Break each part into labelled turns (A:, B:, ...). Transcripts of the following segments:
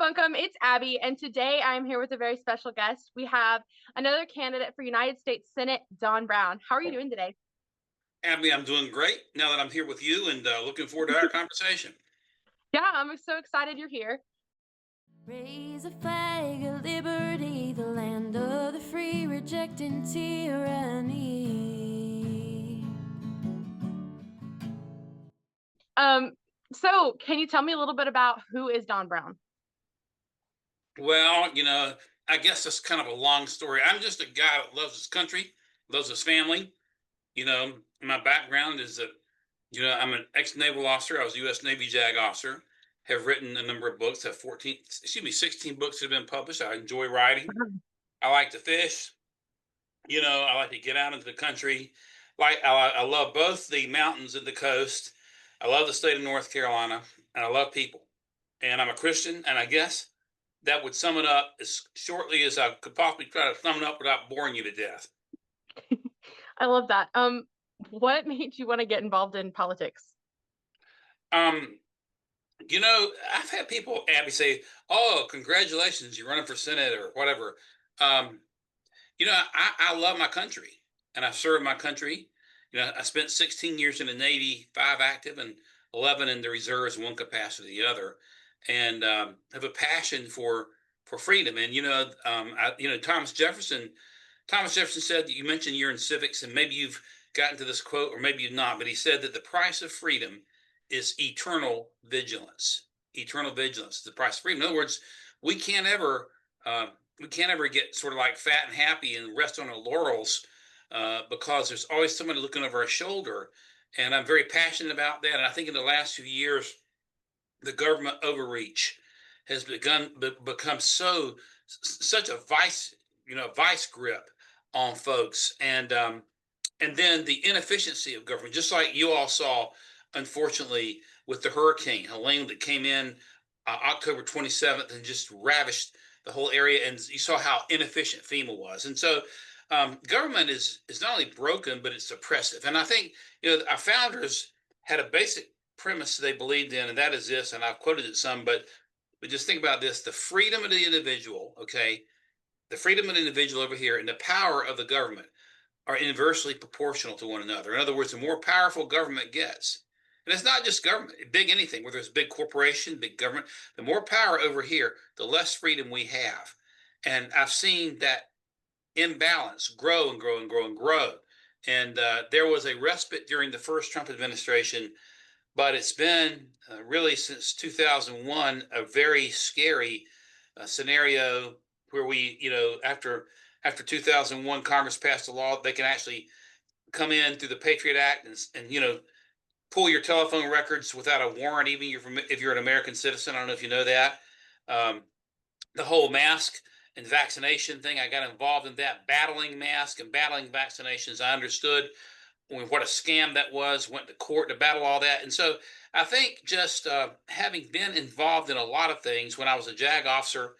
A: Buncombe, it's Abby, and today I'm here with a very special guest. We have another candidate for United States Senate, Don Brown. How are you doing today?
B: Abby, I'm doing great now that I'm here with you and looking forward to our conversation.
A: Yeah, I'm so excited you're here.
C: Raise a flag of liberty, the land of the free, rejecting tyranny.
A: Um, so can you tell me a little bit about who is Don Brown?
B: Well, I guess that's kind of a long story. I'm just a guy that loves his country, loves his family. My background is that, I'm an ex-naval officer. I was a U.S. Navy JAG officer, have written a number of books, have 16 books that have been published. I enjoy writing. I like to fish. I like to get out into the country. I love both the mountains and the coast. I love the state of North Carolina, and I love people. And I'm a Christian, and I guess that would sum it up as shortly as I could possibly try to sum it up without boring you to death.
A: I love that. What made you want to get involved in politics?
B: Um, I've had people, Abby, say, "Oh, congratulations, you're running for Senate or whatever." Um, I love my country, and I've served my country. I spent 16 years in the Navy, 5 active and 11 in the reserves, one capacity, the other, and have a passion for freedom. And Thomas Jefferson. Thomas Jefferson said that you mentioned you're in civics, and maybe you've gotten to this quote, or maybe you've not. But he said that the price of freedom is eternal vigilance. Eternal vigilance is the price of freedom. In other words, we can't ever uh, we can't ever get sort of like fat and happy and rest on our laurels because there's always somebody looking over our shoulder. And I'm very passionate about that. And I think in the last few years, the government overreach has become such a vice grip on folks, and then the inefficiency of government, just like you all saw, unfortunately, with the Hurricane Helene that came in October 27th and just ravished the whole area. And you saw how inefficient FEMA was. And so government is not only broken, but it's oppressive. And I think, our founders had a basic premise they believed in, and that is this, and I've quoted it some, but just think about this: the freedom of the individual, okay, the freedom of the individual over here, and the power of the government are inversely proportional to one another. In other words, the more powerful government gets, and it's not just government, big anything, whether it's big corporation, big government, the more power over here, the less freedom we have. And I've seen that imbalance grow and grow and grow and grow. And there was a respite during the first Trump administration, but it's been really since 2001 a very scary scenario where after 2001, Congress passed a law they can actually come in through the Patriot Act and pull your telephone records without a warrant, even if you're an American citizen. I don't know if you know that. Um, the whole mask and vaccination thing, I got involved in that, battling mask and battling vaccinations. I understood what a scam that was, went to court to battle all that. And so I think just having been involved in a lot of things when I was a JAG officer,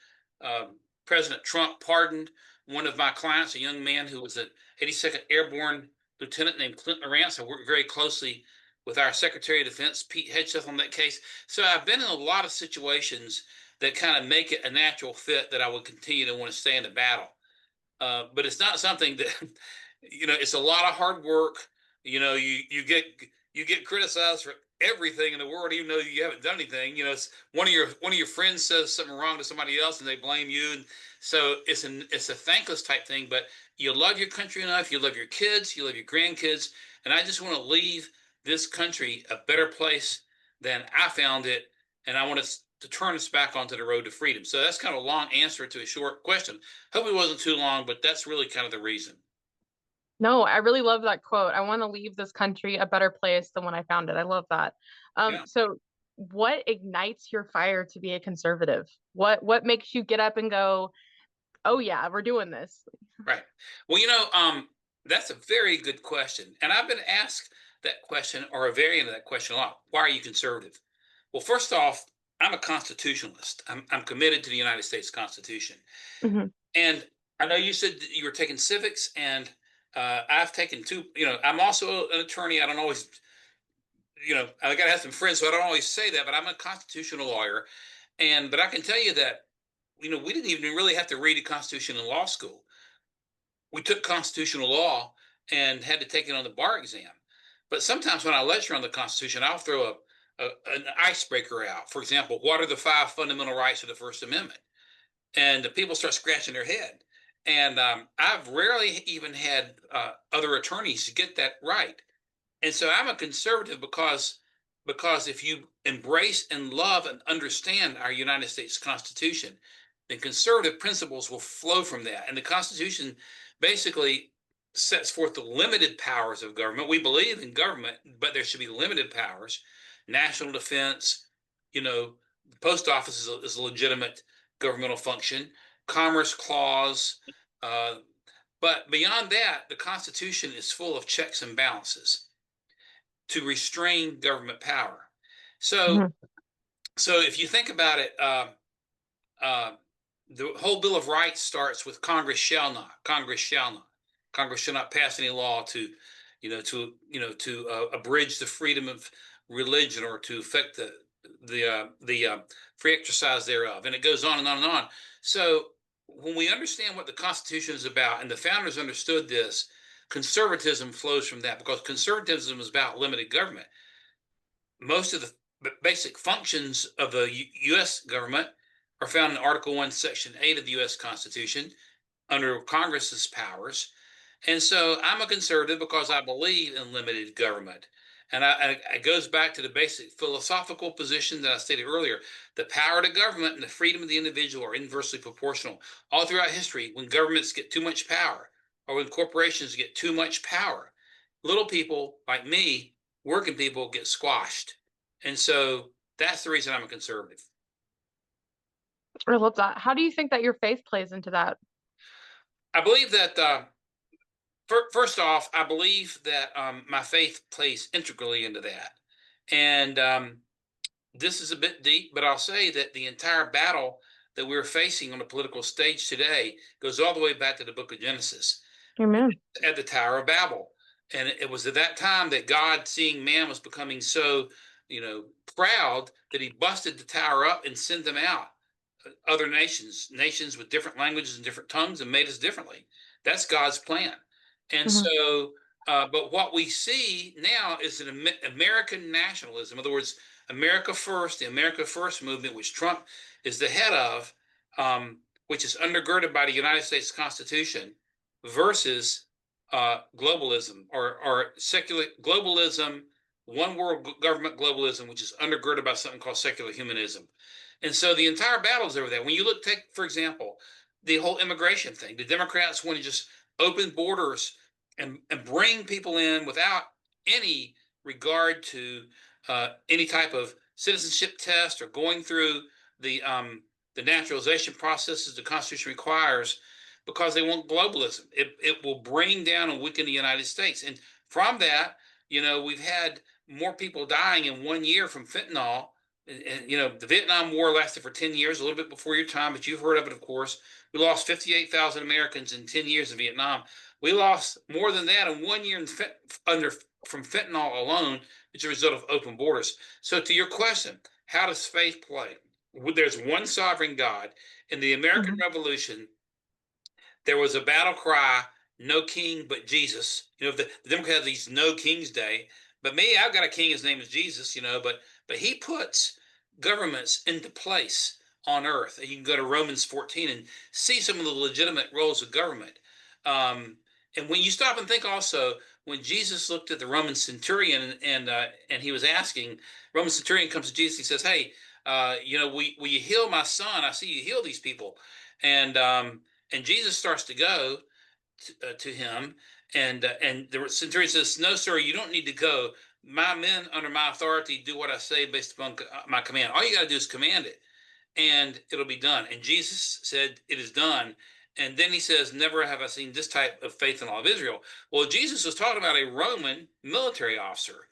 B: President Trump pardoned one of my clients, a young man who was an 82nd Airborne lieutenant named Clint Lawrence. I worked very closely with our Secretary of Defense, Pete Hegseth, on that case. So I've been in a lot of situations that kind of make it a natural fit that I would continue to want to stay in the battle. But it's not something that, it's a lot of hard work. You get criticized for everything in the world, even though you haven't done anything. It's one of your friends says something wrong to somebody else, and they blame you. And so it's a thankless type thing. But you love your country enough, you love your kids, you love your grandkids, and I just want to leave this country a better place than I found it, and I want to turn us back onto the road to freedom. So that's kind of a long answer to a short question. Hope it wasn't too long, but that's really kind of the reason.
A: No, I really love that quote. I want to leave this country a better place than when I found it. I love that.
B: Yeah.
A: So what ignites your fire to be a conservative? What makes you get up and go, "Oh yeah, we're doing this."
B: Right. Well, that's a very good question. And I've been asked that question or a variant of that question a lot. Why are you conservative? Well, first off, I'm a constitutionalist. I'm committed to the United States Constitution.
A: Mhm.
B: And I know you said that you were taking civics, and I've taken two. I'm also an attorney. I don't always, I got to have some friends, so I don't always say that, but I'm a constitutional lawyer. But I can tell you that, we didn't even really have to read the Constitution in law school. We took constitutional law and had to take it on the bar exam. But sometimes when I lecture on the Constitution, I'll throw an icebreaker out. For example, what are the 5 fundamental rights of the First Amendment? And the people start scratching their head. And I've rarely even had other attorneys get that right. And so I'm a conservative because if you embrace and love and understand our United States Constitution, then conservative principles will flow from that. And the Constitution basically sets forth the limited powers of government. We believe in government, but there should be limited powers. National defense, the post office is a legitimate governmental function. Commerce clause. But beyond that, the Constitution is full of checks and balances to restrain government power. So, so if you think about it, the whole Bill of Rights starts with Congress shall not. Congress shall not. Congress shall not pass any law to abridge the freedom of religion or to affect the free exercise thereof. And it goes on and on and on. So when we understand what the Constitution is about, and the founders understood this, conservatism flows from that, because conservatism is about limited government. Most of the basic functions of the U.S. government are found in Article 1, Section 8 of the U.S. Constitution under Congress's powers. And so I'm a conservative because I believe in limited government. And it goes back to the basic philosophical position that I stated earlier. The power of the government and the freedom of the individual are inversely proportional. All throughout history, when governments get too much power or when corporations get too much power, little people like me, working people, get squashed. And so that's the reason I'm a conservative.
A: I love that. How do you think that your faith plays into that?
B: I believe that first off, I believe that my faith plays integrally into that. And this is a bit deep, but I'll say that the entire battle that we're facing on the political stage today goes all the way back to the book of Genesis.
A: Amen.
B: At the Tower of Babel. And it was at that time that God, seeing man was becoming so, proud, that he busted the tower up and sent them out. Other nations with different languages and different tongues, and made us differently. That's God's plan. And so, but what we see now is an American nationalism. In other words, America First, the America First movement, which Trump is the head of, which is undergirded by the United States Constitution, versus globalism or secular globalism, one world government globalism, which is undergirded by something called secular humanism. And so the entire battle is over there. When you take, for example, the whole immigration thing, the Democrats want to just open borders and bring people in without any regard to any type of citizenship test or going through the naturalization processes the Constitution requires, because they want globalism. It will bring down and weaken the United States. And from that, we've had more people dying in 1 year from fentanyl. And the Vietnam War lasted for 10 years, a little bit before your time, but you've heard of it, of course. We lost 58,000 Americans in 10 years in Vietnam. We lost more than that in 1 year from fentanyl alone, as a result of open borders. So to your question, how does faith play? There's one sovereign God. In the American Revolution, there was a battle cry, no king but Jesus. The Democrats have these no kings day. But me, I've got a king, his name is Jesus, but he puts governments into place on earth. And you can go to Romans 14 and see some of the legitimate roles of government. And when you stop and think also, when Jesus looked at the Roman centurion and he was asking, Roman centurion comes to Jesus, he says, hey, will you heal my son? I see you heal these people. And Jesus starts to go to him, and the centurion says, no, sir, you don't need to go. My men under my authority do what I say based upon my command. All you got to do is command it, and it'll be done. And Jesus said, it is done. And then he says, never have I seen this type of faith in all of Israel. Well, Jesus was talking about a Roman military officer,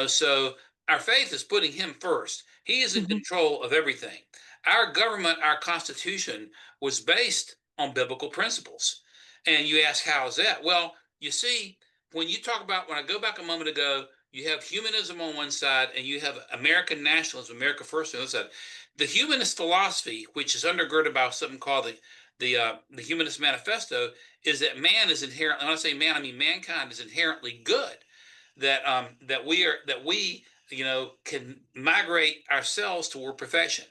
B: so our faith is putting him first. He is in control of everything. Our government, our Constitution, was based on biblical principles. And you ask, how is that? Well, you see, when I go back a moment ago you have humanism on one side, and you have American nationalism, America first on the other side. The humanist philosophy, which is undergirded by something called the Humanist Manifesto, is that man is inherently. When I say man, I mean mankind is inherently good. That we can migrate ourselves toward perfection.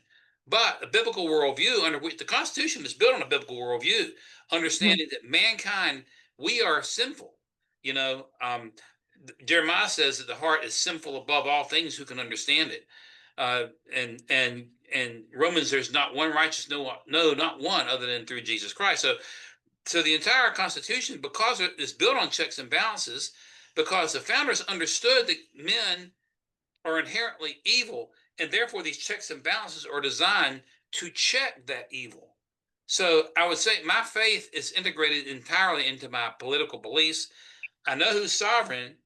B: But a biblical worldview, under which the Constitution is built on a biblical worldview, understanding that mankind, we are sinful. You know, Jeremiah says that the heart is sinful above all things. Who can understand it? And Romans, there's not one righteous, no, not one, other than through Jesus Christ. So the entire Constitution, because it is built on checks and balances, because the founders understood that men are inherently evil, and therefore these checks and balances are designed to check that evil. So I would say my faith is integrated entirely into my political beliefs. I know who's sovereign,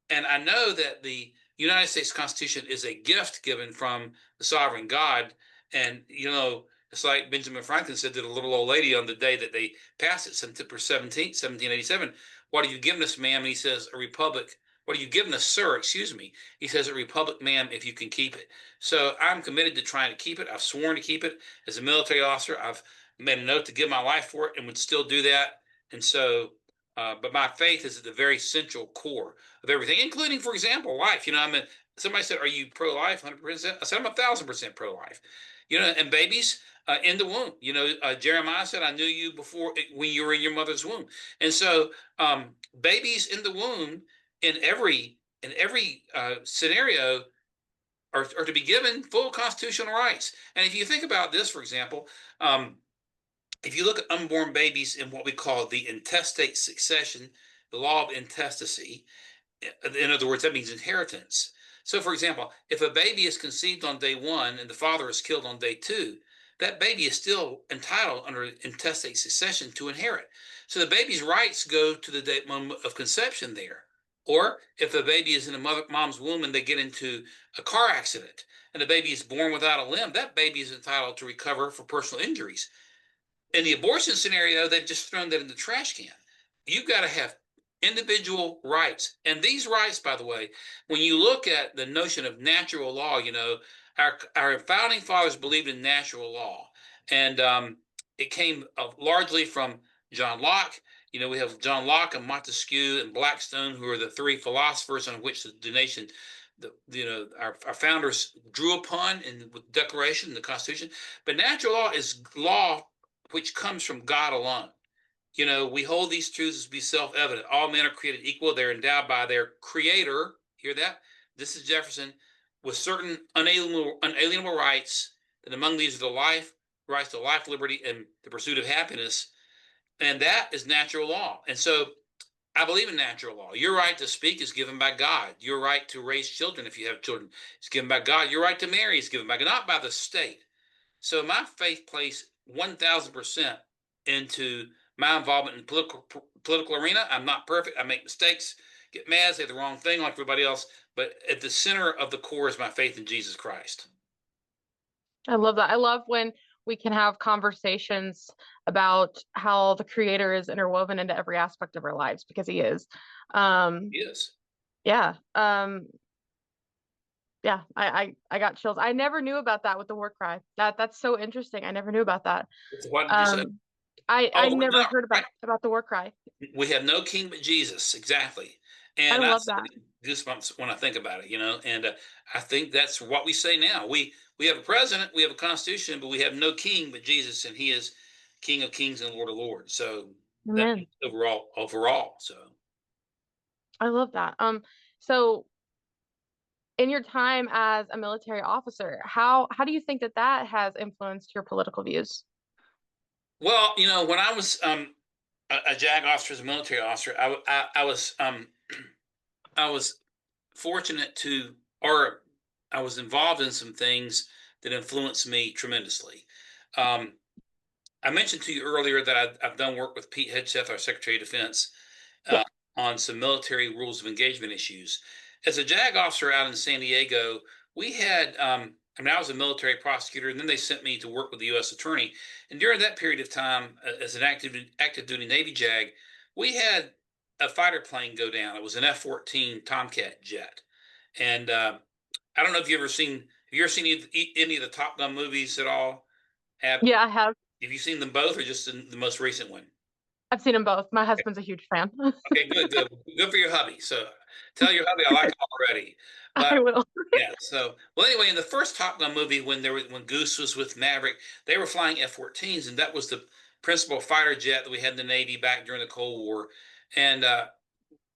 B: and I know that the United States Constitution is a gift given from the sovereign God. And, it's like Benjamin Franklin said to the little old lady on the day that they passed it, September 17th, 1787, "What are you giving us, ma'am?" And he says, "A republic." "What are you giving us, sir?" Excuse me. He says, "A republic, ma'am, if you can keep it." So I'm committed to trying to keep it. I've sworn to keep it. As a military officer, I've made a note to give my life for it and would still do that. And so, but my faith is at the very central core of everything, including, for example, life. Somebody said, "Are you pro-life?" 100%. I said, "I'm 1,000% pro-life." And babies in the womb. Jeremiah said, "I knew you before when you were in your mother's womb." And so, babies in the womb in every scenario are to be given full constitutional rights. And if you think about this, for example, if you look at unborn babies in what we call the intestate succession, the law of intestacy, in other words, that means inheritance. So, for example, if a baby is conceived on day one and the father is killed on day two, that baby is still entitled under intestate succession to inherit. So the baby's rights go to the moment of conception there. Or if the baby is in a mom's womb and they get into a car accident and the baby is born without a limb, that baby is entitled to recover for personal injuries. In the abortion scenario, they've just thrown that in the trash can. You've got to have individual rights. And these rights, by the way, when you look at the notion of natural law, our founding fathers believed in natural law. And it came largely from John Locke. We have John Locke and Montesquieu and Blackstone, who are the three philosophers on which the nation, our founders drew upon in the Declaration, the Constitution. But natural law is law which comes from God alone. We hold these truths to be self-evident. All men are created equal. They're endowed by their creator. Hear that? This is Jefferson, with certain unalienable rights. And among these are the rights to life, liberty, and the pursuit of happiness. And that is natural law. And so I believe in natural law. Your right to speak is given by God. Your right to raise children, if you have children, is given by God. Your right to marry is given by God, not by the state. So my faith plays 1,000% into my involvement in political arena. I'm not perfect. I make mistakes, get mad, say the wrong thing like everybody else. But at the center of the core is my faith in Jesus Christ.
A: I love that. I love when we can have conversations about how the Creator is interwoven into every aspect of our lives, because He is.
B: He is.
A: Yeah. Yeah. I got chills. I never knew about that with the war cry. That's so interesting. I never knew about that.
B: What did you say?
A: I never heard about the war cry.
B: We have no king but Jesus. Exactly. And
A: I love that.
B: Goosebumps when I think about it, and I think that's what we say now. We have a president, we have a constitution, but we have no king but Jesus, and He is King of Kings and Lord of Lords. So
A: Amen.
B: That overall. So
A: I love that. So in your time as a military officer, how do you think that has influenced your political views?
B: Well, when I was a JAG officer, as a military officer, I was fortunate or I was involved in some things that influenced me tremendously. I mentioned to you earlier that I've done work with Pete Hegseth, our Secretary of Defense, on some military rules of engagement issues. As a JAG officer out in San Diego, we had, I was a military prosecutor, and then they sent me to work with the U.S. Attorney. And during that period of time, as an active duty Navy JAG, we had a fighter plane go down. It was an F-14 Tomcat jet. And I don't know if you ever seen. Have you ever seen any of the Top Gun movies at all? Have
A: Yeah, I have.
B: Have you seen them both, or just the most recent one?
A: I've seen them both. My husband's a huge fan.
B: Okay, good for your hubby. So tell your hubby I like him already. But
A: I will.
B: yeah, so well anyway, in the first Top Gun movie, when Goose was with Maverick, they were flying F-14s, and that was the principal fighter jet that we had in the Navy back during the Cold War. And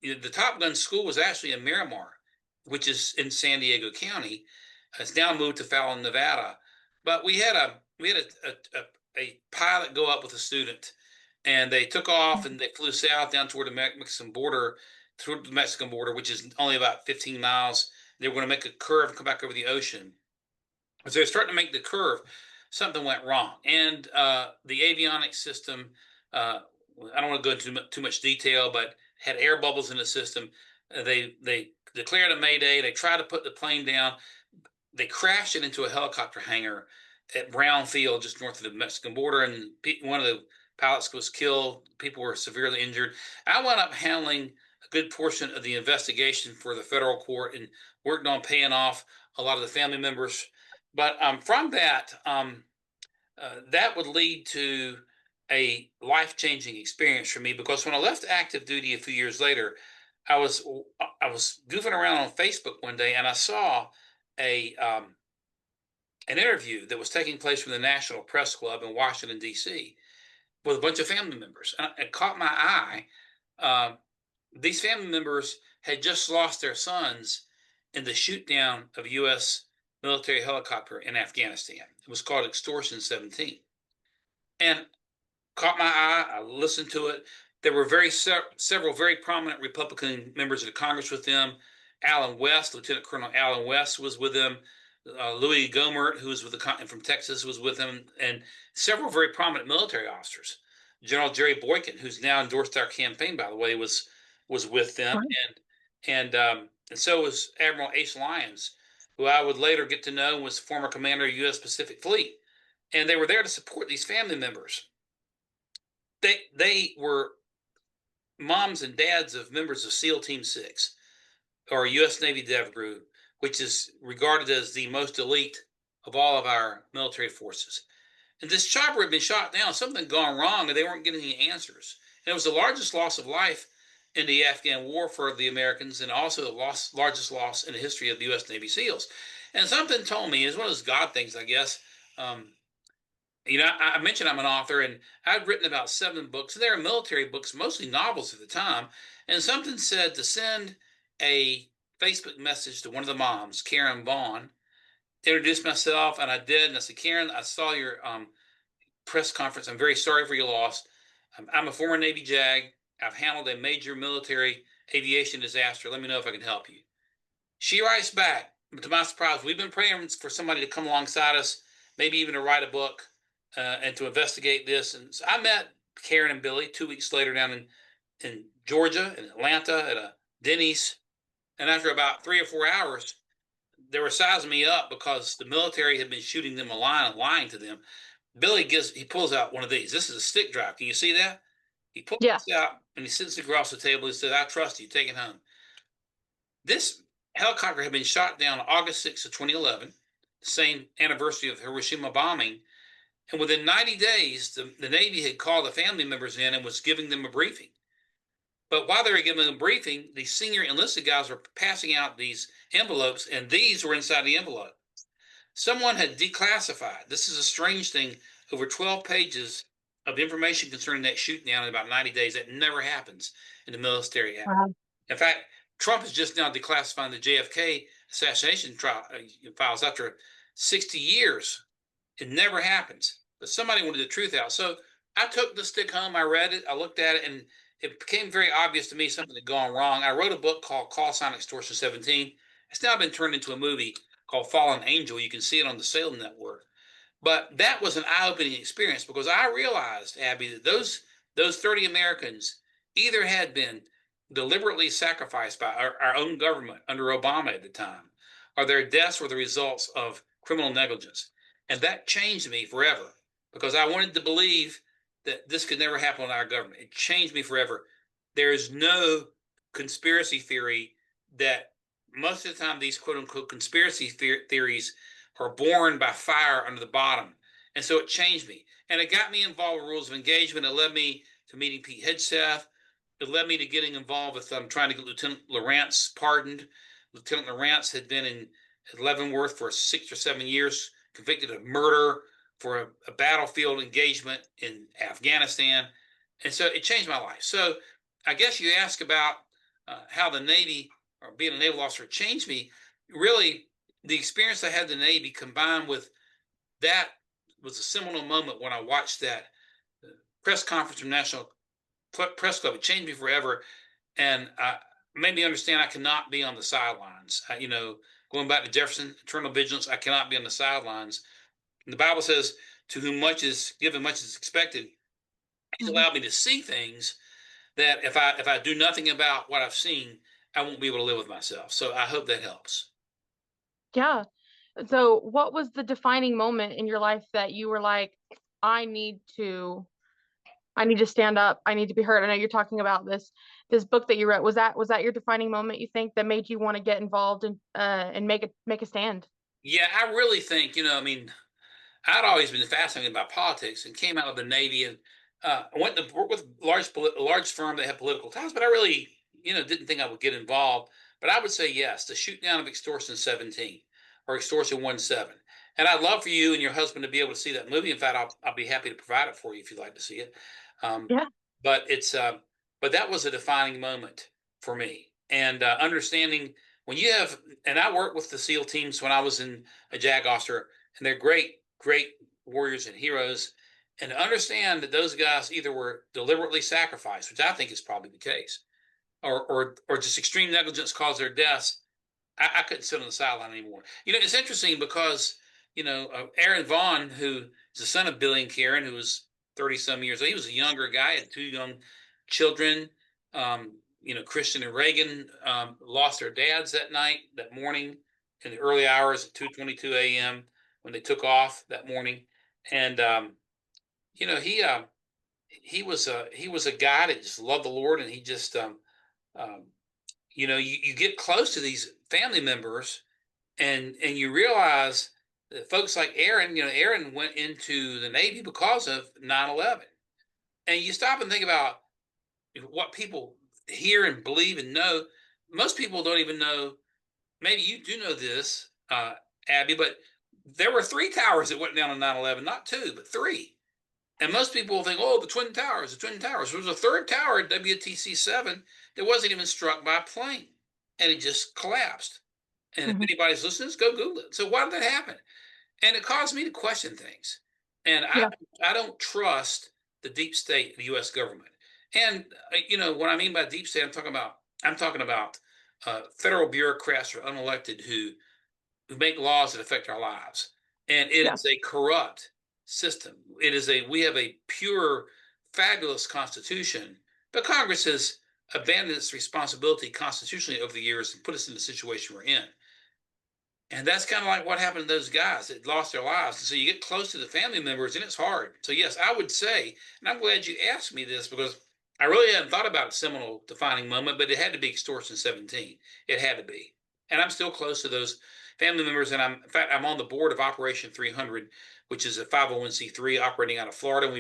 B: the Top Gun school was actually in Miramar, which is in San Diego County. It's now moved to Fallon, Nevada. But we had a pilot go up with a student, and they took off and they flew south down toward the Mexican border, toward the Mexican border, which is only about 15 miles. They were going to make a curve and come back over the ocean. As they were starting to make the curve, something went wrong, and the avionics system. I don't want to go into too much detail, but had air bubbles in the system. They declared a mayday. They tried to put the plane down. They crashed it into a helicopter hangar at Brown Field, just north of the Mexican border, and one of the pilots was killed. People were severely injured. I wound up handling a good portion of the investigation for the federal court and worked on paying off a lot of the family members. But from that, that would lead to a life-changing experience for me, because when I left active duty a few years later, I was I was goofing around on Facebook one day, and I saw a an interview that was taking place from the National Press Club in Washington D.C. with a bunch of family members. And it caught my eye. Um, these family members had just lost their sons in the shoot down of a U.S. military helicopter in Afghanistan. It was called Extortion 17. And caught my eye. I listened to it. There were several very prominent Republican members of the Congress with them. Alan West, Lieutenant Colonel Alan West, was with them. Louis Gohmert, who was with the from Texas, was with him, and several very prominent military officers. General Jerry Boykin, who's now endorsed our campaign, by the way, was with them,
A: Right.
B: and so was Admiral Ace Lyons, who I would later get to know was former commander of U.S. Pacific Fleet, and they were there to support these family members. They were moms and dads of members of SEAL Team 6, or U.S. Navy Dev Group, which is regarded as the most elite of all of our military forces. And this chopper had been shot down, something had gone wrong, and they weren't getting any answers. And it was the largest loss of life in the Afghan war for the Americans, and also the largest loss in the history of the U.S. Navy SEALs. And something told me, it's one of those God things, I guess. Um, I mentioned I'm an author, and I've written about 7 books, and they are military books, mostly novels at the time. And something said to send a Facebook message to one of the moms, Karen Vaughn, introduce myself, and I did. And I said, Karen, I saw your press conference. I'm very sorry for your loss. I'm a former Navy JAG. I've handled a major military aviation disaster. Let me know if I can help you. She writes back, to my surprise, we've been praying for somebody to come alongside us, maybe even to write a book and to investigate this. And so I met Karen and Billy 2 weeks later down in Georgia, in Atlanta, at a Denny's. And after about 3 or 4 hours, they were sizing me up because the military had been shooting them a line and lying to them. He pulls out one of these. This is a stick drive. Can you see that? He pulls
A: Yeah.
B: this out and he sits across the table. He says, I trust you. Take it home. This helicopter had been shot down August 6th of 2011, the same anniversary of Hiroshima bombing. And within 90 days, the Navy had called the family members in and was giving them a briefing. But while they were giving them a briefing, the senior enlisted guys were passing out these envelopes, and these were inside the envelope. Someone had declassified, this is a strange thing, over 12 pages of information concerning that shoot down in about 90 days. That never happens in the military act.
A: Wow.
B: In fact, Trump is just now declassifying the JFK assassination trial files after 60 years. It never happens. But somebody wanted the truth out. So I took the stick home, I read it, I looked at it, and it became very obvious to me something had gone wrong. I wrote a book called Call Sign Extortion 17. It's now been turned into a movie called Fallen Angel. You can see it on the Salem Network. But that was an eye-opening experience, because I realized, Abby, that those 30 Americans either had been deliberately sacrificed by our own government under Obama at the time, or their deaths were the results of criminal negligence. And that changed me forever, because I wanted to believe that this could never happen in our government. It changed me forever. There is no conspiracy theory that most of the time these quote unquote conspiracy theories are born by fire under the bottom. And so it changed me. And it got me involved with rules of engagement. It led me to meeting Pete Hegseth. It led me to getting involved with trying to get Lieutenant Lawrence pardoned. Lieutenant Lawrence had been in Leavenworth for 6 or 7 years, convicted of murder for a battlefield engagement in Afghanistan. And so it changed my life. So I guess you ask about how the Navy or being a naval officer changed me. Really, the experience I had in the Navy combined with that was a seminal moment when I watched that press conference from National Press Club. It changed me forever, and made me understand I cannot be on the sidelines. Going back to Jefferson, eternal vigilance. I cannot be on the sidelines. And the Bible says, "To whom much is given, much is expected." He's
A: Mhm.
B: allowed me to see things that if I do nothing about what I've seen, I won't be able to live with myself. So I hope that helps.
A: Yeah. So, what was the defining moment in your life that you were like, I need to I need to stand up. I need to be heard. I know you're talking about this book that you wrote. Was that your defining moment, you think, that made you want to get involved and make a stand?
B: Yeah, I really think, I mean, I'd always been fascinated by politics and came out of the Navy and went to work with a large firm that had political ties, but I really, didn't think I would get involved. But I would say yes, the shoot down of Extortion 17 or Extortion 17. And I'd love for you and your husband to be able to see that movie. In fact, I'll be happy to provide it for you if you'd like to see it. Um,
A: Yeah.
B: but but that was a defining moment for me. And understanding when you have, and I worked with the SEAL teams when I was in a JAG officer, and they're great, great warriors and heroes. And to understand that those guys either were deliberately sacrificed, which I think is probably the case, or just extreme negligence caused their deaths. I couldn't sit on the sideline anymore. It's interesting because Aaron Vaughn, who is the son of Billy and Karen, who was 30 some years old, he was a younger guy, had two young children. Christian and Reagan lost their dads that morning, in the early hours at 2:22 a.m. when they took off that morning, and you know he uh, he was a guy that just loved the Lord, and he just um, you get close to these family members, and you realize that folks like Aaron, Aaron went into the Navy because of 9/11, and you stop and think about what people hear and believe and know. Most people don't even know. Maybe you do know this, Abby, but there were three towers that went down on 9/11, not two, but three. And most people think, oh, the Twin Towers, the Twin Towers. There was a third tower at WTC 7 that wasn't even struck by a plane, and it just collapsed. And if
A: Mhm.
B: anybody's listening, just go Google it. So why did that happen? And it caused me to question things. And I
A: Yeah.
B: I don't trust the deep state, the U.S. government. And what I mean by deep state, I'm talking about federal bureaucrats or unelected who make laws that affect our lives. And it
A: Yeah.
B: is a corrupt system. We have a pure, fabulous constitution, but Congress has abandoned its responsibility constitutionally over the years and put us in the situation we're in. And that's kind of like what happened to those guys that lost their lives. And so you get close to the family members and it's hard. So yes, I would say, and I'm glad you asked me this because I really hadn't thought about a seminal defining moment, but it had to be Extortion 17. It had to be. And I'm still close to those family members. And in fact, I'm on the board of Operation 300, which is a 501c3 operating out of Florida. And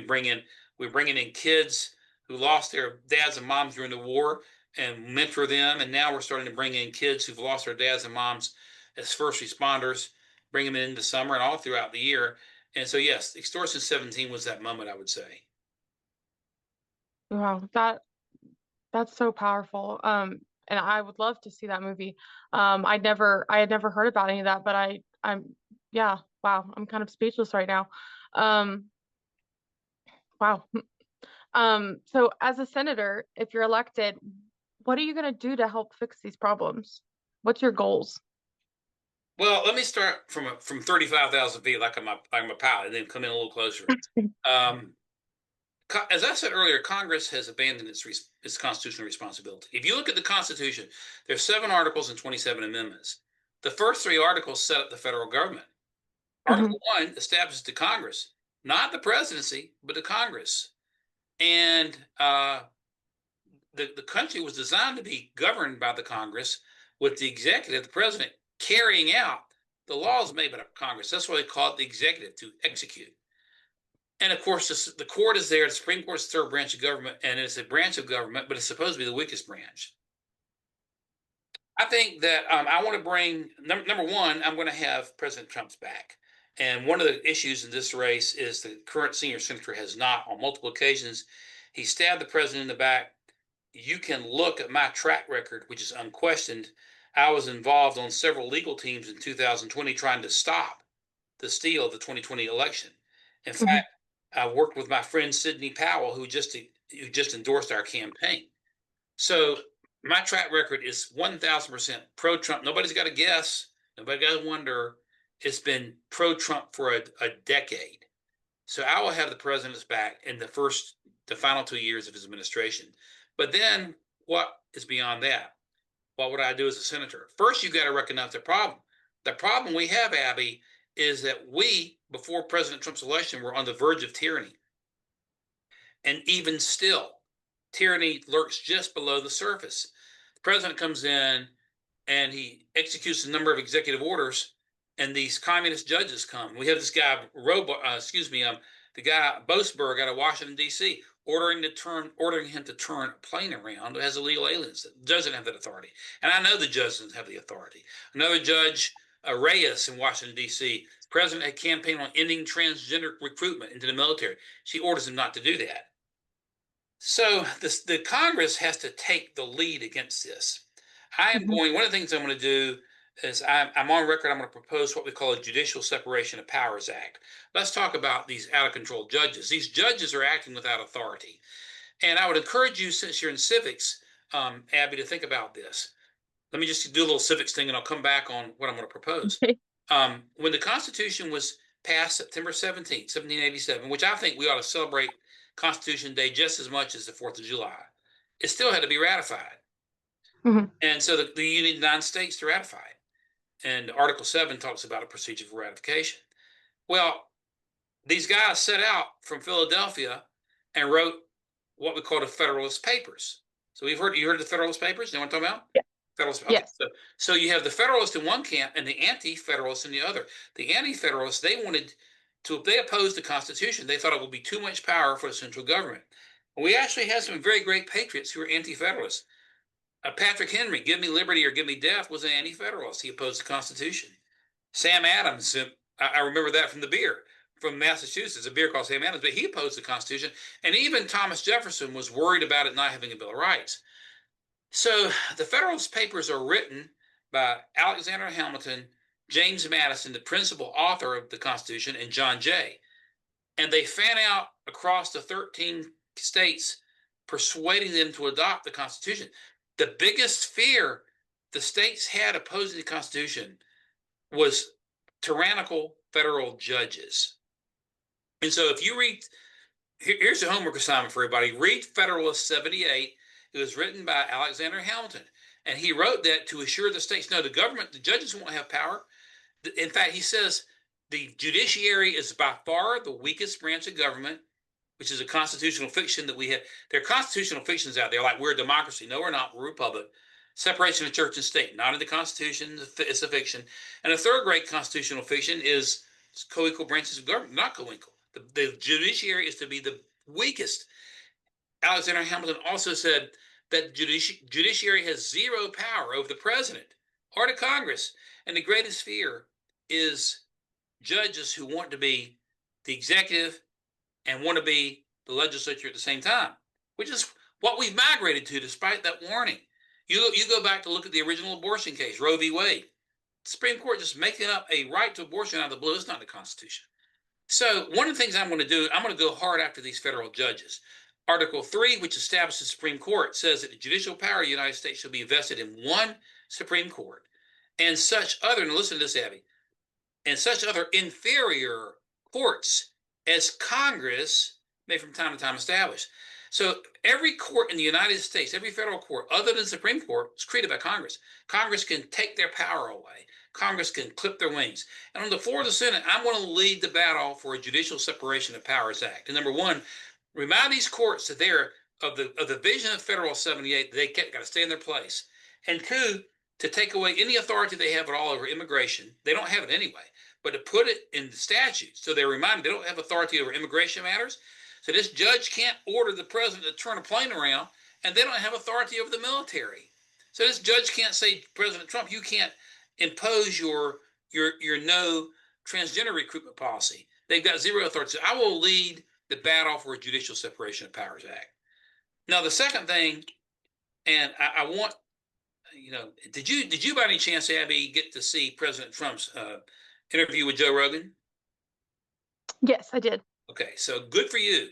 B: we're bringing in kids who lost their dads and moms during the war and mentor them. And now we're starting to bring in kids who've lost their dads and moms as first responders, bring them in the summer and all throughout the year. And so, yes, Extortion 17 was that moment, I would say.
A: Wow. That's so powerful. And I would love to see that movie. I had never heard about any of that, but yeah, wow, I'm kind of speechless right now. Um, wow. So as a senator, if you're elected, what are you going to do to help fix these problems? What's your goals?
B: Well, let me start from 35,000 feet, like I'm a pilot, and then come in a little closer. Um, as I said earlier, Congress has abandoned its constitutional responsibility. If you look at the Constitution, there's 7 articles and 27 amendments. The first 3 articles set up the federal government.
A: Mhm.
B: Article 1 establishes the Congress, not the presidency, but the Congress. And the country was designed to be governed by the Congress, with the executive, the president, carrying out the laws made by Congress. That's why they call it the executive, to execute. And of course, the court is there. The Supreme Court is the third branch of government, and it's a branch of government, but it's supposed to be the weakest branch. I think that I want to bring number one. I'm going to have President Trump's back, and one of the issues in this race is the current senior senator has not, on multiple occasions, he stabbed the president in the back. You can look at my track record, which is unquestioned. I was involved on several legal teams in 2020 trying to stop the steal of the 2020 election. In fact, I worked with my friend Sidney Powell, who just endorsed our campaign. So my track record is 1,000% pro-Trump. Nobody's got to guess. Nobody got to wonder. It's been pro-Trump for a decade. So I will have the president's back in the final 2 years of his administration. But then what is beyond that? What would I do as a senator? First, you've got to recognize the problem. The problem we have, Abby, is that we, before President Trump's election, were on the verge of tyranny. And even still, tyranny lurks just below the surface. The president comes in and he executes a number of executive orders, and these communist judges come. We have this guy, the guy Boasberg out of Washington, D.C., ordering him to turn a plane around who has illegal aliens. The judge doesn't have that authority. And I know the judge doesn't have the authority. Another judge, Reyes in Washington, D.C., president had campaigned on ending transgender recruitment into the military. She orders him not to do that. So the Congress has to take the lead against this. One of the things I'm going to do is I'm on record, I'm going to propose what we call a Judicial Separation of Powers Act. Let's talk about these out-of-control judges. These judges are acting without authority. And I would encourage you, since you're in civics, Abby, to think about this. Let me just do a little civics thing, and I'll come back on what I'm going to propose.
A: Okay.
B: When the Constitution was passed September 17th, 1787, which I think we ought to celebrate Constitution Day just as much as the 4th of July, it still had to be ratified. And so you need 9 states to ratify it. And Article 7 talks about a procedure for ratification. Well, these guys set out from Philadelphia and wrote what we call the Federalist Papers. So you heard the Federalist Papers? You know what I'm talking about?
A: Yeah.
B: Federalist. Okay.
A: Yes.
B: So you have the Federalists in one camp and the Anti-Federalists in the other. The Anti-Federalists, they opposed the Constitution. They thought it would be too much power for the central government. We actually had some very great patriots who were Anti-Federalists. Patrick Henry, give me liberty or give me death, was an Anti-Federalist. He opposed the Constitution. Sam Adams, I remember that from the beer from Massachusetts, a beer called Sam Adams, but he opposed the Constitution. And even Thomas Jefferson was worried about it not having a Bill of Rights. So the Federalist Papers are written by Alexander Hamilton, James Madison, the principal author of the Constitution, and John Jay. And they fan out across the 13 states, persuading them to adopt the Constitution. The biggest fear the states had opposing the Constitution was tyrannical federal judges. And so if you read, here's the homework assignment for everybody. Read Federalist 78. It was written by Alexander Hamilton. And he wrote that to assure the states, no, the judges won't have power. In fact, he says the judiciary is by far the weakest branch of government, which is a constitutional fiction that we have. There are constitutional fictions out there, like we're a democracy. No, we're not. We're a republic. Separation of church and state, not in the Constitution. It's a fiction. And a third great constitutional fiction is co-equal branches of government, not co-equal. The judiciary is to be the weakest. Alexander Hamilton also said that judiciary has zero power over the president or the Congress. And the greatest fear is judges who want to be the executive and want to be the legislature at the same time, which is what we've migrated to despite that warning. You go back to look at the original abortion case, Roe v. Wade. The Supreme Court just making up a right to abortion out of the blue. It's not the Constitution. So one of the things I'm going to do, I'm going to go hard after these federal judges. Article 3, which establishes the Supreme Court, says that the judicial power of the United States shall be vested in one Supreme Court and such other, and listen to this, Abby, and such other inferior courts as Congress may from time to time establish. So every court in the United States, every federal court, other than the Supreme Court, is created by Congress. Congress can take their power away. Congress can clip their wings. And on the floor of the Senate, I'm going to lead the battle for a Judicial Separation of Powers Act. And number one, remind these courts that they're of the vision of Federal 78, they got to stay in their place. And two, to take away any authority they have at all over immigration. They don't have it anyway, but to put it in the statute so they're reminded they don't have authority over immigration matters. So this judge can't order the president to turn a plane around, and they don't have authority over the military. So this judge can't say, President Trump, you can't impose your no transgender recruitment policy. They've got zero authority. So I will lead the battle for a Judicial Separation of Powers Act. Now, the second thing, and I want, did you by any chance, Abby, get to see President Trump's interview with Joe Rogan?
A: Yes, I did.
B: Okay, so good for you.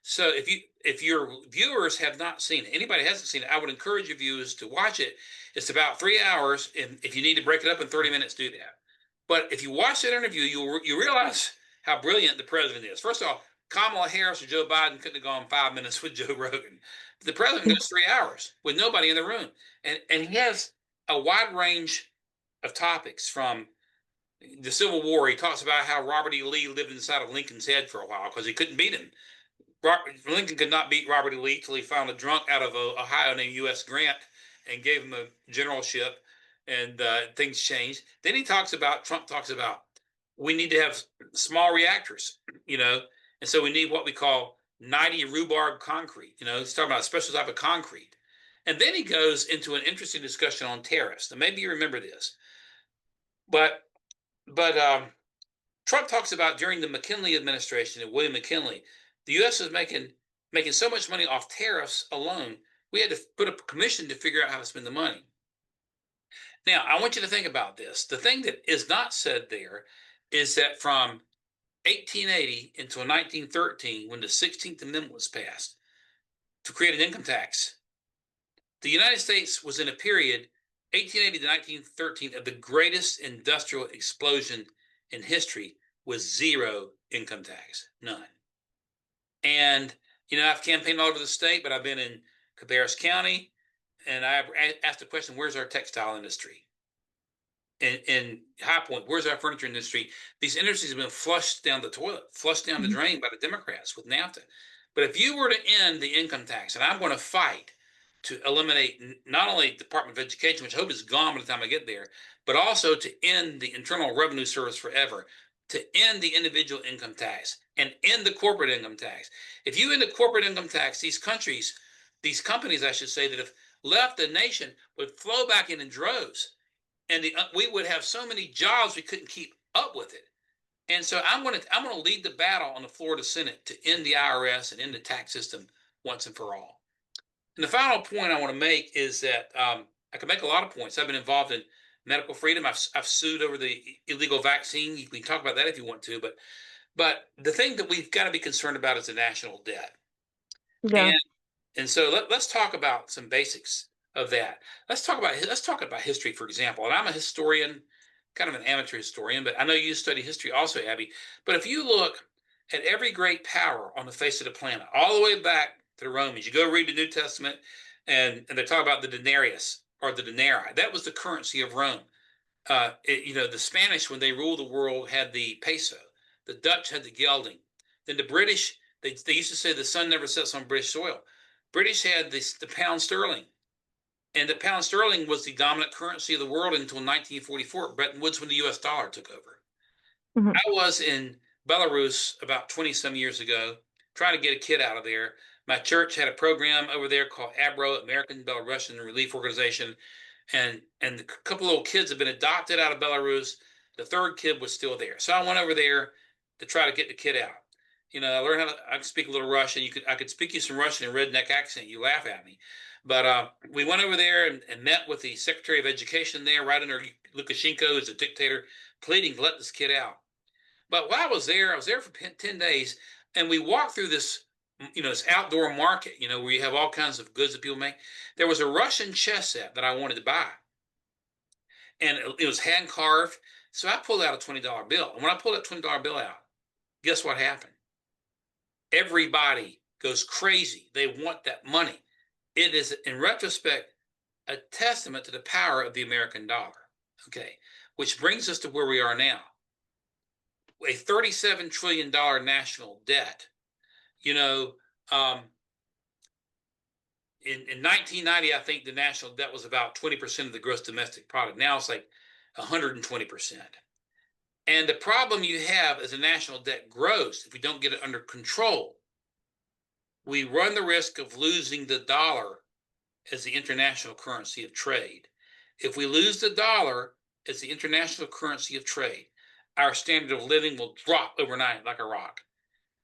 B: So if your viewers have not seen it, anybody hasn't seen it, I would encourage your viewers to watch it. It's about 3 hours, and if you need to break it up in 30 minutes, do that. But if you watch that interview, you realize how brilliant the president is. First of all, Kamala Harris or Joe Biden couldn't have gone 5 minutes with Joe Rogan. The president goes 3 hours with nobody in the room, and he has a wide range of topics from the Civil War. He talks about how Robert E. Lee lived inside of Lincoln's head for a while because he couldn't beat him. Lincoln could not beat Robert E. Lee till he found a drunk out of Ohio named U.S. Grant and gave him a generalship, and things changed. Then Trump talks about we need to have small reactors, and so we need what we call 90 rhubarb concrete. He's talking about a special type of concrete. And then he goes into an interesting discussion on tariffs. Now, maybe you remember this, but Trump talks about during the McKinley administration and William McKinley, the U.S. was making so much money off tariffs alone, we had to put up a commission to figure out how to spend the money. Now, I want you to think about this. The thing that is not said there is that from 1880 until 1913, when the 16th Amendment was passed to create an income tax, the United States was in a period, 1880 to 1913, of the greatest industrial explosion in history with zero income tax, none. And, I've campaigned all over the state, but I've been in Cabarrus County, and I've asked the question, where's our textile industry? In High Point, where's our furniture industry? These industries have been flushed down the toilet, flushed down the drain by the Democrats with NAFTA. But if you were to end the income tax, and I'm going to fight to eliminate not only the Department of Education, which I hope is gone by the time I get there, but also to end the Internal Revenue Service forever, to end the individual income tax and end the corporate income tax. If you end the corporate income tax, these companies, I should say, that have left the nation would flow back in droves, and we would have so many jobs we couldn't keep up with it. And so I'm going to lead the battle on the floor of the Senate to end the IRS and end the tax system once and for all. And the final point I want to make is that I can make a lot of points. I've been involved in medical freedom. I've sued over the illegal vaccine. We can talk about that if you want to, but the thing that we've got to be concerned about is the national debt.
A: Yeah.
B: And so let's talk about some basics of that. Let's talk about history, for example. And I'm a historian, kind of an amateur historian, but I know you study history also, Abby. But if you look at every great power on the face of the planet, all the way back to the Romans, you go read the New Testament, and they talk about the denarius or the denarii. That was the currency of Rome. The Spanish, when they ruled the world, had the peso. The Dutch had the gelding. Then the British, they used to say the sun never sets on British soil. British had the pound sterling. And the pound sterling was the dominant currency of the world until 1944, Bretton Woods, when the U.S. dollar took over. Mm-hmm. I was in Belarus about 20-some years ago, trying to get a kid out of there. My church had a program over there called ABRO, American Belarusian Relief Organization, and a couple of little kids had been adopted out of Belarus. The third kid was still there. So I went over there to try to get the kid out. I learned I could speak a little Russian. I could speak you some Russian in redneck accent. You laugh at me. But we went over there and met with the Secretary of Education there, right under Lukashenko, who's a dictator, pleading to let this kid out. But while I was there for 10 days, and we walked through this, this outdoor market, where you have all kinds of goods that people make. There was a Russian chess set that I wanted to buy. And it was hand carved. So I pulled out a $20 bill. And when I pulled that $20 bill out, guess what happened? Everybody goes crazy. They want that money. It is, in retrospect, a testament to the power of the American dollar. Okay, which brings us to where we are now. A $37 trillion national debt. in 1990, I think the national debt was about 20% of the gross domestic product. Now it's like 120%. And the problem you have as the national debt grows, if we don't get it under control, we run the risk of losing the dollar as the international currency of trade. If we lose the dollar as the international currency of trade, our standard of living will drop overnight like a rock.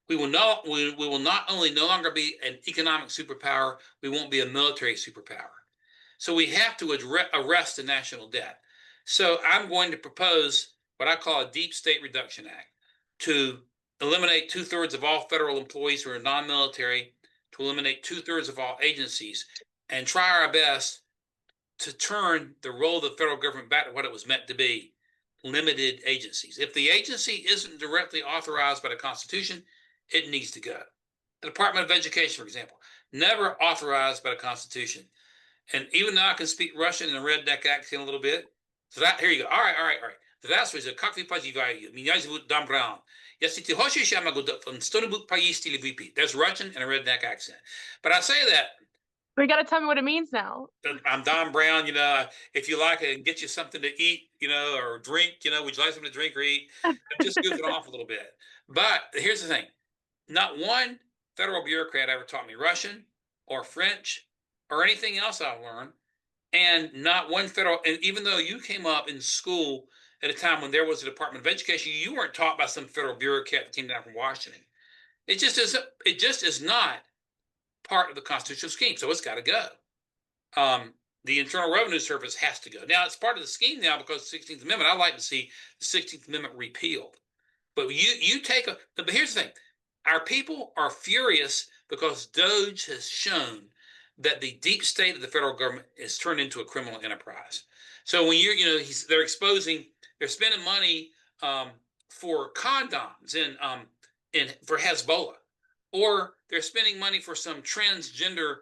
B: We will not only no longer be an economic superpower, we won't be a military superpower. So we have to arrest the national debt. So I'm going to propose what I call a Deep State Reduction Act to eliminate 2/3 of all federal employees who are non-military, to eliminate 2/3 of all agencies, and try our best to turn the role of the federal government back to what it was meant to be, limited agencies. If the agency isn't directly authorized by the Constitution, it needs to go. The Department of Education, for example, never authorized by the Constitution. And even though I can speak Russian in a redneck accent a little bit, so that here you go. All right. Здравствуйте, как вы поживаете? Меня зовут Dan Brown. Если ты хочешь, я могу что-нибудь поесть или выпить. That's Russian in a redneck accent. But I say that
A: But you got to tell me what it means now.
B: I'm Don Brown, if you like it, get you something to eat, or drink, would you like something to drink or eat? I'm just goofing off a little bit. But here's the thing. Not one federal bureaucrat ever taught me Russian or French or anything else I've learned. And not one federal, and even though you came up in school at a time when there was a Department of Education, you weren't taught by some federal bureaucrat that came down from Washington. It just is not part of the constitutional scheme. So it's got to go. The Internal Revenue Service has to go. Now it's part of the scheme now because the 16th Amendment. I'd like to see the 16th Amendment repealed. But but here's the thing. Our people are furious because DOGE has shown that the deep state of the federal government is turned into a criminal enterprise. So when they're spending money for condoms and for Hezbollah, or they're spending money for some transgender,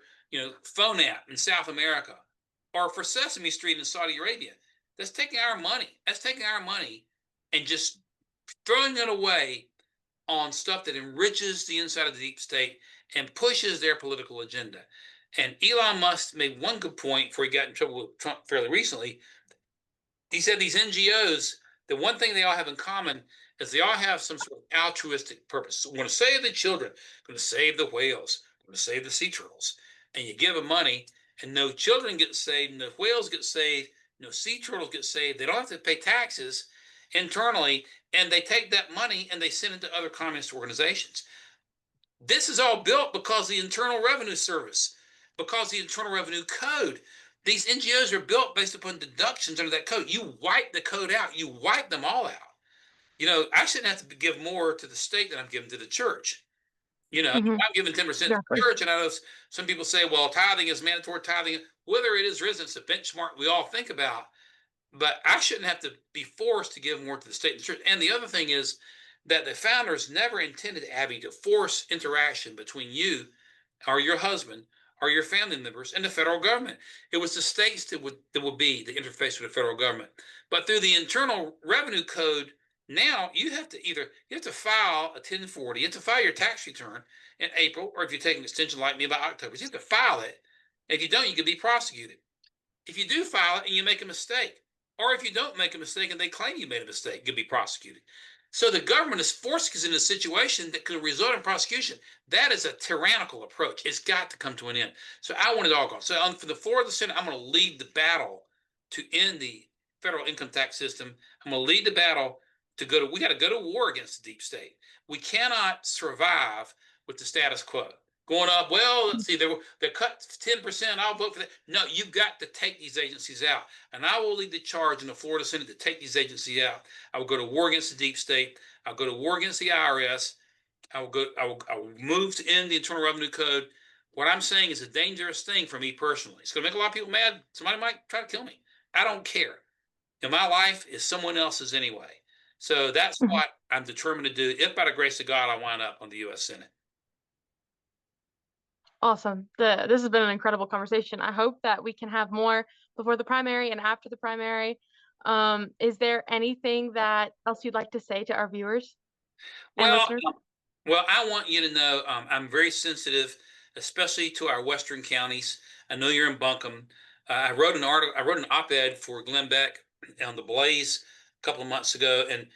B: phone app in South America, or for Sesame Street in Saudi Arabia. That's taking our money. That's taking our money and just throwing it away on stuff that enriches the inside of the deep state and pushes their political agenda. And Elon Musk made one good point before he got in trouble with Trump fairly recently. He said these NGOs, the one thing they all have in common is they all have some sort of altruistic purpose. So, want to save the children, going to save the whales, going to save the sea turtles. And you give them money, and no children get saved, no whales get saved, no sea turtles get saved. They don't have to pay taxes internally, and they take that money and they send it to other communist organizations. This is all built because the Internal Revenue Service, because the Internal Revenue Code. These NGOs are built based upon deductions under that code. You wipe the code out. You wipe them all out. I shouldn't have to give more to the state than I'm giving to the church. I'm giving 10% to the church, and I know some people say, well, tithing is mandatory tithing. Whether it is or isn't, it's a benchmark we all think about. But I shouldn't have to be forced to give more to the state and the church. And the other thing is that the founders never intended, Abby, to force interaction between you or your husband or your family members and the federal government. It was the states that would be the interface with the federal government. But through the Internal Revenue Code, now you have to file a 1040. You have to file your tax return in April, or if you take an extension like me by October, you have to file it. If you don't, you can be prosecuted. If you do file it and you make a mistake, or if you don't make a mistake and they claim you made a mistake, you can be prosecuted. So the government is forcing us into a situation that could result in prosecution. That is a tyrannical approach. It's got to come to an end. So I want it all gone. So for the floor of the Senate, I'm going to lead the battle to end the federal income tax system. I'm going to lead the battle we got to go to war against the deep state. We cannot survive with the status quo. Going up, well, let's see, they cut 10%, I'll vote for that. No, you've got to take these agencies out. And I will lead the charge in the Florida Senate to take these agencies out. I will go to war against the deep state. I'll go to war against the IRS. I will move to end the Internal Revenue Code. What I'm saying is a dangerous thing for me personally. It's going to make a lot of people mad. Somebody might try to kill me. I don't care. And my life is someone else's anyway. So that's what I'm determined to do. If by the grace of God, I wind up on the U.S. Senate.
A: Awesome. This has been an incredible conversation. I hope that we can have more before the primary and after the primary. Is there anything that else you'd like to say to our viewers and listeners?
B: Well, I want you to know I'm very sensitive, especially to our western counties. I know you're in Buncombe. I wrote an article. I wrote an op-ed for Glenn Beck on the Blaze a couple of months ago, and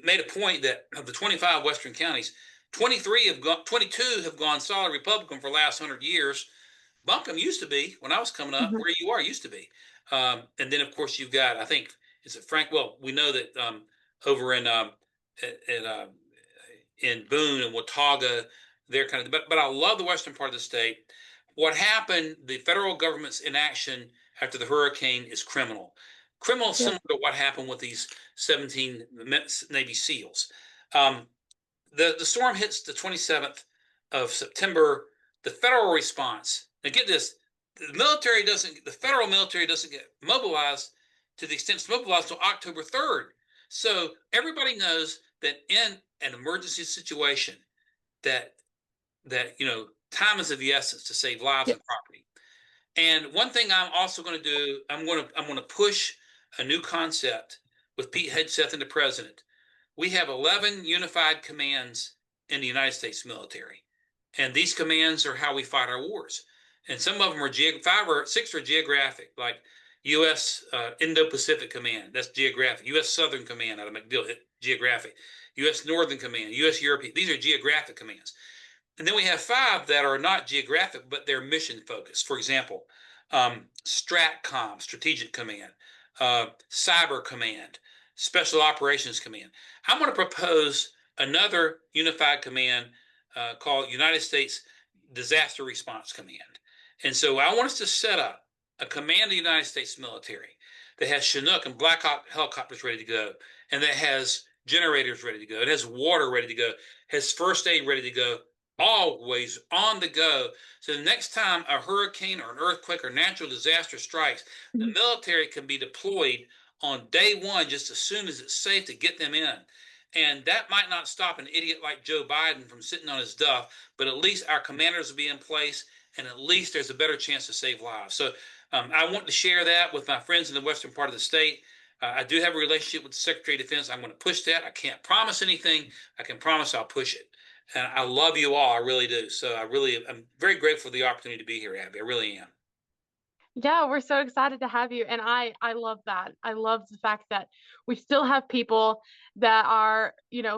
B: made a point that of the 25 western counties, 22 have gone solid Republican for the last 100 years. Buncombe used to be, when I was coming up,
A: Mhm.
B: where you are used to be. And then of course you've got, I think, is it Frank? Well, we know that over at in Boone and Watauga, they're kind of, but I love the western part of the state. What happened, the federal government's inaction after the hurricane is criminal. Criminal,
A: Yeah.
B: similar to what happened with these 17 Navy SEALs. Um, the storm hits the 27th of September. The federal response, now get this, the federal military doesn't get mobilized to the extent it's mobilized until October 3rd. So everybody knows that in an emergency situation, that time is of the essence to save lives
A: Yeah.
B: and property. And one thing I'm also going to do, I'm going to push a new concept with Pete Hegseth and the president. We have 11 unified commands in the United States military, and these commands are how we fight our wars. And some of them are 5 or 6 are geographic, like U.S. Indo-Pacific Command. That's geographic. U.S. Southern Command out of MacDill, geographic. U.S. Northern Command, U.S. European. These are geographic commands. And then we have 5 that are not geographic, but they're mission focused. For example, STRATCOM, Strategic Command, Cyber Command, Special Operations Command. I'm going to propose another unified command called United States Disaster Response Command. And so I want us to set up a command of the United States military that has Chinook and Black Hawk helicopters ready to go, and that has generators ready to go. It has water ready to go, has first aid ready to go, always on the go. So the next time a hurricane or an earthquake or natural disaster strikes, the
A: Mhm.
B: military can be deployed on day one just as soon as it's safe to get them in. And that might not stop an idiot like Joe Biden from sitting on his duff, but at least our commanders will be in place, and at least there's a better chance to save lives. So I want to share that with my friends in the western part of the state. I do have a relationship with the Secretary of Defense. I'm going to push that. I can't promise anything. I can promise I'll push it. And I love you all. I really do. So I'm very grateful for the opportunity to be here, Abby. I really am.
A: Yeah, we're so excited to have you. And I love that. I love the fact that we still have people that are,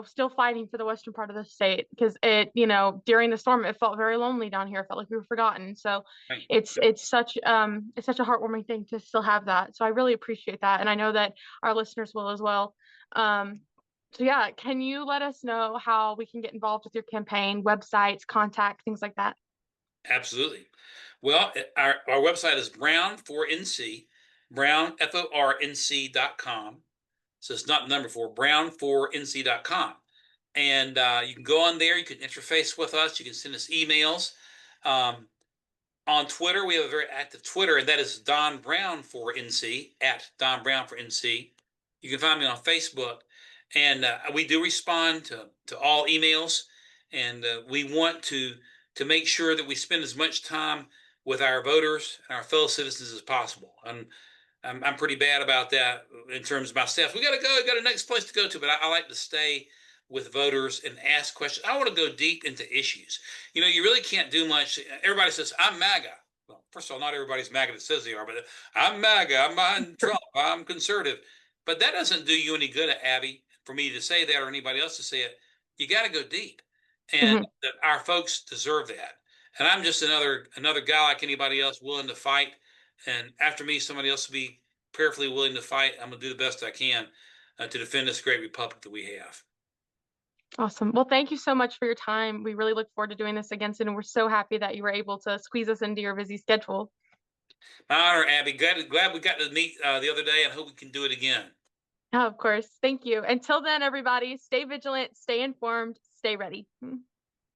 A: still fighting for the western part of the state because during the storm it felt very lonely down here. It felt like we were forgotten. So
B: Thank
A: it's such a heartwarming thing to still have that. So I really appreciate that. And I know that our listeners will as well. Um so yeah, can you let us know how we can get involved with your campaign, websites, contact, things like that?
B: Absolutely. Well, our website is Brown4NC, Brown, FORNC.com. So it's not number 4, Brown4NC.com. And you can go on there. You can interface with us. You can send us emails. Um, on Twitter, we have a very active Twitter, and that is Don Brown for NC, at Don Brown for NC. You can find me on Facebook, and we do respond to all emails, and we want to make sure that we spend as much time with our voters and our fellow citizens as possible. I'm pretty bad about that in terms of my staff. We got to go, got a next place to go to, but I like to stay with voters and ask questions. I want to go deep into issues. You really can't do much. Everybody says, I'm MAGA. Well, first of all, not everybody's MAGA that says they are, but I'm MAGA. I'm behind Trump. I'm conservative. But that doesn't do you any good, Abby, for me to say that or anybody else to say it. You got to go deep. And
A: Mhm.
B: our folks deserve that. And I'm just another guy like anybody else willing to fight. And after me, somebody else will be prayerfully willing to fight. I'm going to do the best I can to defend this great republic that we have.
A: Awesome. Well, thank you so much for your time. We really look forward to doing this again soon, and we're so happy that you were able to squeeze us into your busy schedule.
B: My honor, Abby. Glad we got to meet the other day, and hope we can do it again.
A: Oh, of course. Thank you. Until then, everybody, stay vigilant, stay informed, stay ready.